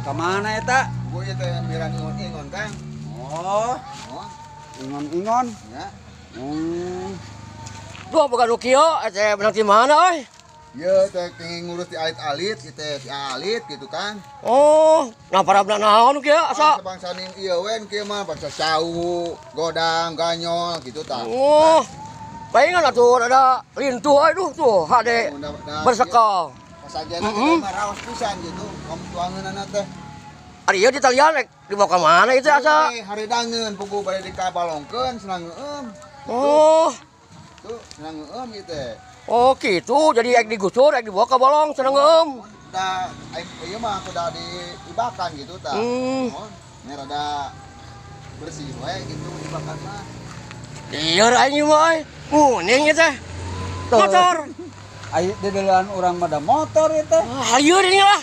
Kemana eta? Gue itu yang bilang ingon-ingon Kang. Oh, Oh, ingon-ingon. ya. Duh bukan nu kieu eta benar di mana euy? Ya, teh pengen ngurus di alit-alit, gitu, di alit gitu kan. Oh, nah para benar naon kieu asa? Bangsa ning ieu we kieu mah bangsa sawu, godang, ganyol gitu tah. Oh. Palingan atuh ada lintuh aduh tuh hade bersekal. Pasajana kita mah raos pisan gitu. Kamu tuangeunana teh. Ari ieu di talian rek dibawa ka mana itu asa? Haridangeun pugu bade dikabalongkeun senang ngeueum. Oh. Tuh, senang ngeueum ieu teh. Oh gitu, jadi ek digusur, ek dibawa ke bolong, seneng ngeum. Da ieu mah kuda diibakan gitu tah. Oh, ini rada bersih we gitu dibakan mah. Iya aing mah. Kuning ieu teh. Motor. Ayo dedelan orang mah ada motor eta. Ayo ini lah.